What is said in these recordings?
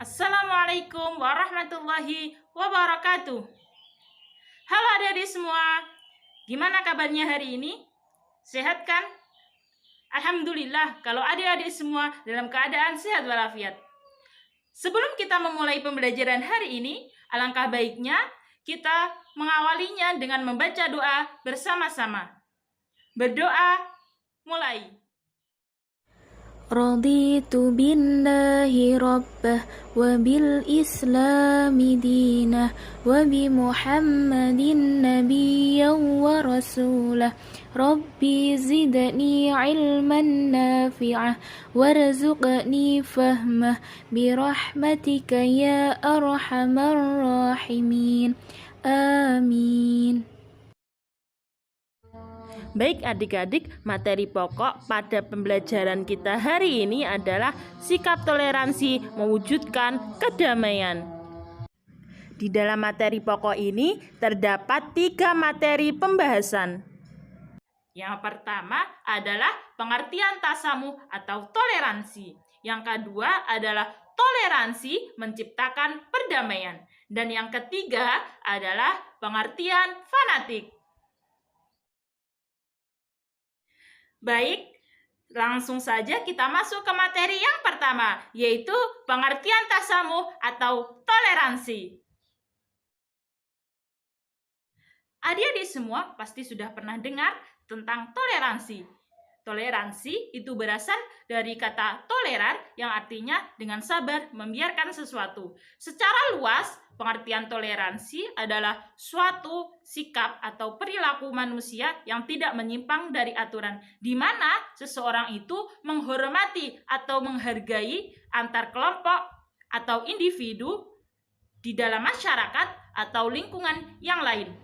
Assalamualaikum warahmatullahi wabarakatuh. Halo adik-adik semua, gimana kabarnya hari ini? Sehat kan? Alhamdulillah kalau adik-adik semua dalam keadaan sehat walafiat. Sebelum kita memulai pembelajaran hari ini, alangkah baiknya kita mengawalinya dengan membaca doa bersama-sama. Berdoa, mulai. Raditu billahi rabbah wa bil islami dinah wa bi muhammadin nabiyyan wa rasulah rabbi zidni ilman nafi'ah warzuqni fahmah birahmatika ya arhamar rahimin amin. Baik adik-adik, materi pokok pada pembelajaran kita hari ini adalah sikap toleransi mewujudkan kedamaian. Di dalam materi pokok ini terdapat 3 materi pembahasan. Yang pertama adalah pengertian tasamuh atau toleransi. Yang kedua adalah toleransi menciptakan perdamaian. Dan yang ketiga adalah pengertian fanatik. Baik, langsung saja kita masuk ke materi yang pertama, yaitu pengertian tasamuh atau toleransi. Adik-adik semua pasti sudah pernah dengar tentang toleransi. Toleransi itu berasal dari kata toleran yang artinya dengan sabar membiarkan sesuatu. Secara luas, pengertian toleransi adalah suatu sikap atau perilaku manusia yang tidak menyimpang dari aturan, di mana seseorang itu menghormati atau menghargai antar kelompok atau individu di dalam masyarakat atau lingkungan yang lain.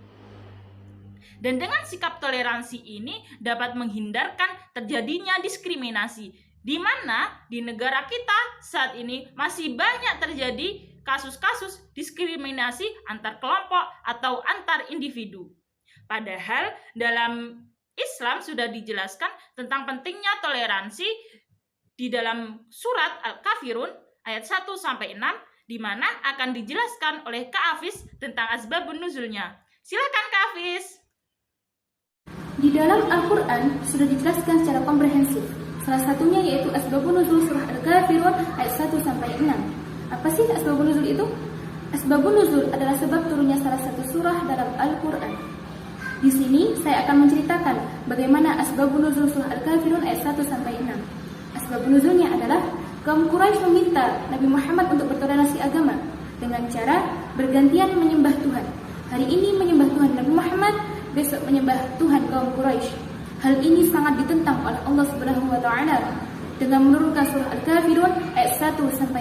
Dan dengan sikap toleransi ini dapat menghindarkan terjadinya diskriminasi, di mana di negara kita saat ini masih banyak terjadi kasus-kasus diskriminasi antar kelompok atau antar individu. Padahal dalam Islam sudah dijelaskan tentang pentingnya toleransi di dalam surat Al-Kafirun ayat 1-6, di mana akan dijelaskan oleh Kak Hafiz tentang asbabun nuzulnya. Silakan Kak Hafiz. Di dalam Al-Quran sudah dijelaskan secara komprehensif. Salah satunya yaitu asbabun nuzul surah Al-Kafirun ayat 1-6. Apa sih asbabun nuzul itu? Asbabun nuzul adalah sebab turunnya salah satu surah dalam Al-Quran. Di sini saya akan menceritakan bagaimana asbabun nuzul surah Al-Kafirun ayat 1-6. Asbabun nuzulnya adalah kaum Quraisy meminta Nabi Muhammad untuk bertoleransi agama dengan cara bergantian menyembah Tuhan. Hari ini menyembah Tuhan Nabi Muhammad, besok menyembah Tuhan kaum Quraisy. Hal ini sangat ditentang oleh Allah Subhanahu wa taala dengan menurunkan surah Al-Kafirun ayat 1-6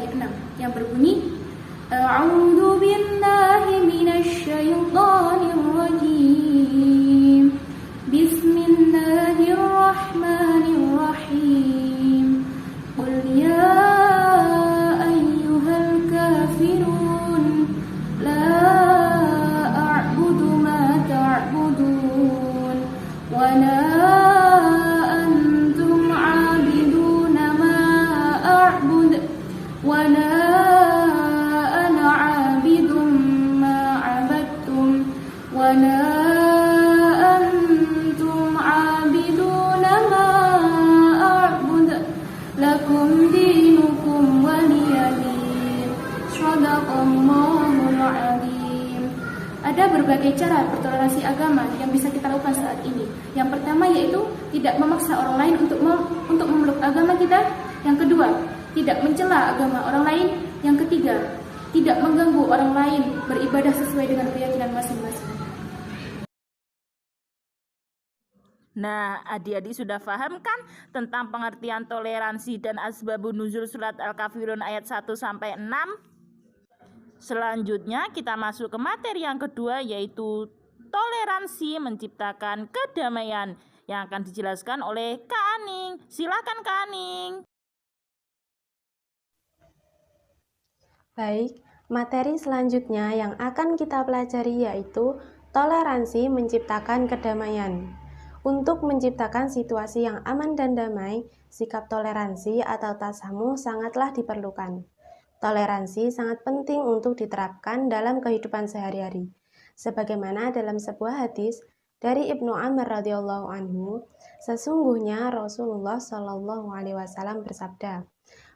yang berbunyi A'udzu billahi minasy syaithanir rajim. Bismillahirrahmanirrahim. Qul ya ayyuhal kafirun la a'budu ma ta'budun wa la antum 'abiduna ma a'bud wa la ana 'abidum ma 'abadtum wa la antum 'abiduna ma a'bud lakum dinukum waliyadin. Shadaqallahul 'azim. Ada berbagai cara bertoleransi agama yang bisa kita lakukan saat ini. Yang pertama yaitu tidak memaksa orang lain untuk memeluk agama kita. Yang kedua, tidak mencela agama orang lain. Yang ketiga, tidak mengganggu orang lain beribadah sesuai dengan keyakinan masing-masing. Nah, adik-adik sudah paham kan tentang pengertian toleransi dan asbabun nuzul surat Al-Kafirun ayat 1-6? Selanjutnya kita masuk ke materi yang kedua, yaitu toleransi menciptakan kedamaian yang akan dijelaskan oleh Kak Aning. Silakan Kak Aning. Baik, materi selanjutnya yang akan kita pelajari yaitu toleransi menciptakan kedamaian. Untuk menciptakan situasi yang aman dan damai, sikap toleransi atau tasamuh sangatlah diperlukan. Toleransi sangat penting untuk diterapkan dalam kehidupan sehari-hari. Sebagaimana dalam sebuah hadis dari Ibnu Amr radhiyallahu anhu, sesungguhnya Rasulullah shallallahu alaihi wasallam bersabda,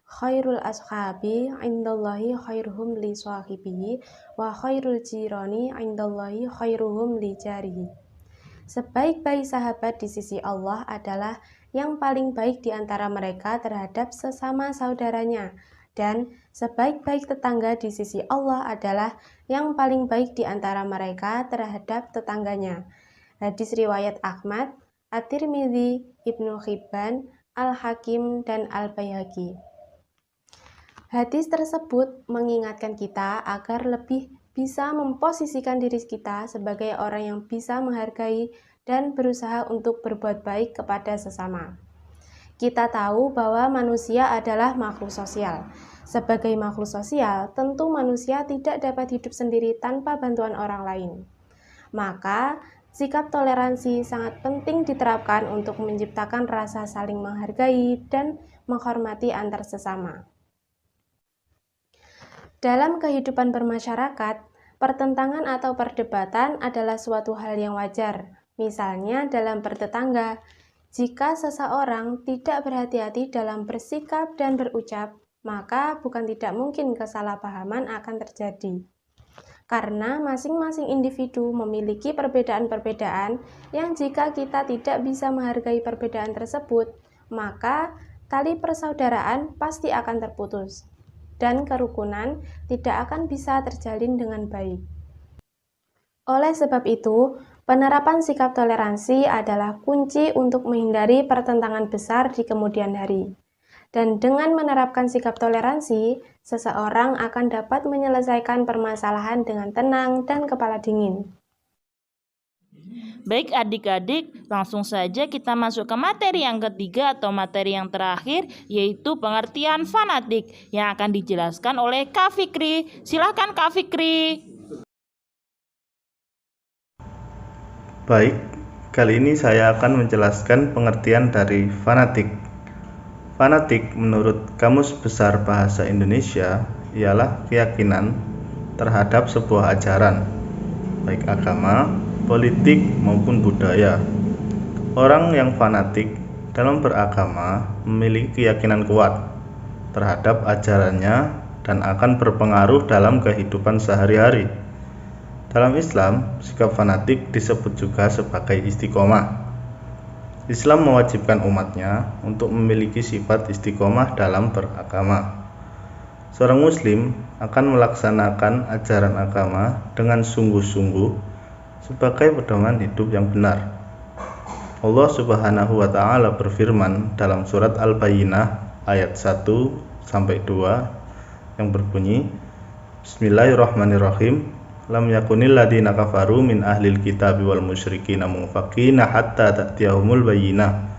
"Khairul ashabi indallahi khairuhum li sahibihi wa khairul jirani indallahi khairuhum li jarihi." Sebaik-baik sahabat di sisi Allah adalah yang paling baik di antara mereka terhadap sesama saudaranya, dan sebaik-baik tetangga di sisi Allah adalah yang paling baik di antara mereka terhadap tetangganya. Hadis riwayat Ahmad, At-Tirmidzi, Ibnu Hibban, Al-Hakim, dan Al-Baihaqi. Hadis tersebut mengingatkan kita agar lebih bisa memposisikan diri kita sebagai orang yang bisa menghargai dan berusaha untuk berbuat baik kepada sesama. Kita tahu bahwa manusia adalah makhluk sosial. Sebagai makhluk sosial, tentu manusia tidak dapat hidup sendiri tanpa bantuan orang lain. Maka, sikap toleransi sangat penting diterapkan untuk menciptakan rasa saling menghargai dan menghormati antar sesama. Dalam kehidupan bermasyarakat, pertentangan atau perdebatan adalah suatu hal yang wajar. Misalnya dalam bertetangga, jika seseorang tidak berhati-hati dalam bersikap dan berucap, maka bukan tidak mungkin kesalahpahaman akan terjadi. Karena masing-masing individu memiliki perbedaan-perbedaan yang jika kita tidak bisa menghargai perbedaan tersebut, maka tali persaudaraan pasti akan terputus, dan kerukunan tidak akan bisa terjalin dengan baik. Oleh sebab itu, penerapan sikap toleransi adalah kunci untuk menghindari pertentangan besar di kemudian hari. Dan dengan menerapkan sikap toleransi, seseorang akan dapat menyelesaikan permasalahan dengan tenang dan kepala dingin. Baik adik-adik, langsung saja kita masuk ke materi yang ketiga atau materi yang terakhir, yaitu pengertian fanatik yang akan dijelaskan oleh Kak Fikri. Silakan Kak Fikri. Baik, kali ini saya akan menjelaskan pengertian dari fanatik. Fanatik menurut Kamus Besar Bahasa Indonesia ialah keyakinan terhadap sebuah ajaran, baik agama, politik, maupun budaya. Orang yang fanatik dalam beragama memiliki keyakinan kuat terhadap ajarannya dan akan berpengaruh dalam kehidupan sehari-hari. Dalam Islam, sikap fanatik disebut juga sebagai istiqomah. Islam mewajibkan umatnya untuk memiliki sifat istiqomah dalam beragama. Seorang muslim akan melaksanakan ajaran agama dengan sungguh-sungguh sebagai pedoman hidup yang benar. Allah Subhanahu wa taala berfirman dalam surat Al-Bayyinah ayat 1-2 yang berbunyi, Bismillahirrahmanirrahim. Lam yakunil ladina kafaru min ahlil kitabi wal musyrikina munfaqina hatta ta'tiyahumul bayyinah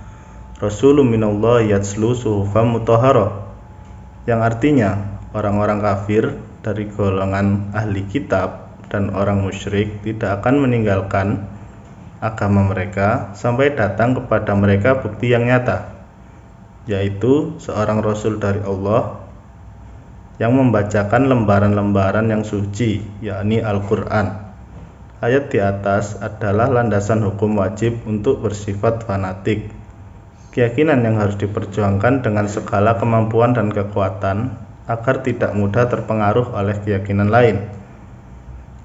rasulun minallahi yatslu suhufan mutahharah, yang artinya orang-orang kafir dari golongan ahli kitab dan orang musyrik tidak akan meninggalkan agama mereka sampai datang kepada mereka bukti yang nyata, yaitu seorang rasul dari Allah yang membacakan lembaran-lembaran yang suci, yakni Al-Quran. Ayat di atas adalah landasan hukum wajib untuk bersifat fanatik. Keyakinan yang harus diperjuangkan dengan segala kemampuan dan kekuatan agar tidak mudah terpengaruh oleh keyakinan lain.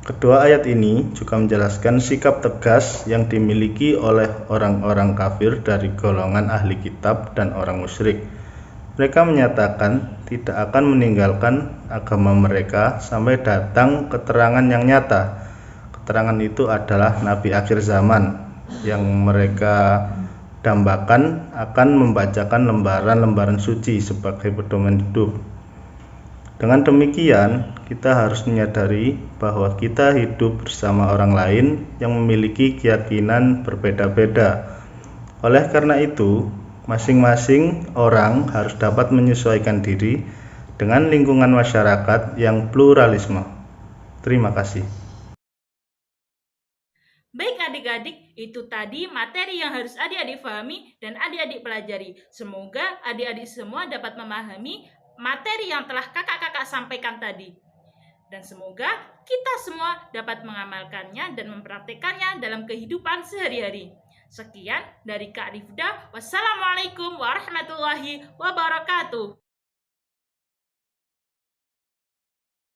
Kedua ayat ini juga menjelaskan sikap tegas yang dimiliki oleh orang-orang kafir dari golongan ahli kitab dan orang musyrik. Mereka menyatakan tidak akan meninggalkan agama mereka sampai datang keterangan yang nyata. Keterangan itu adalah Nabi akhir zaman yang mereka dambakan akan membacakan lembaran-lembaran suci sebagai pedoman hidup. Dengan demikian, kita harus menyadari bahwa kita hidup bersama orang lain yang memiliki keyakinan berbeda-beda. Oleh karena itu, masing-masing orang harus dapat menyesuaikan diri dengan lingkungan masyarakat yang pluralisme. Terima kasih. Baik adik-adik, itu tadi materi yang harus adik-adik pahami dan adik-adik pelajari. Semoga adik-adik semua dapat memahami materi yang telah kakak-kakak sampaikan tadi. Dan semoga kita semua dapat mengamalkannya dan mempraktekannya dalam kehidupan sehari-hari. Sekian dari Kak Rifda. Wassalamualaikum warahmatullahi wabarakatuh.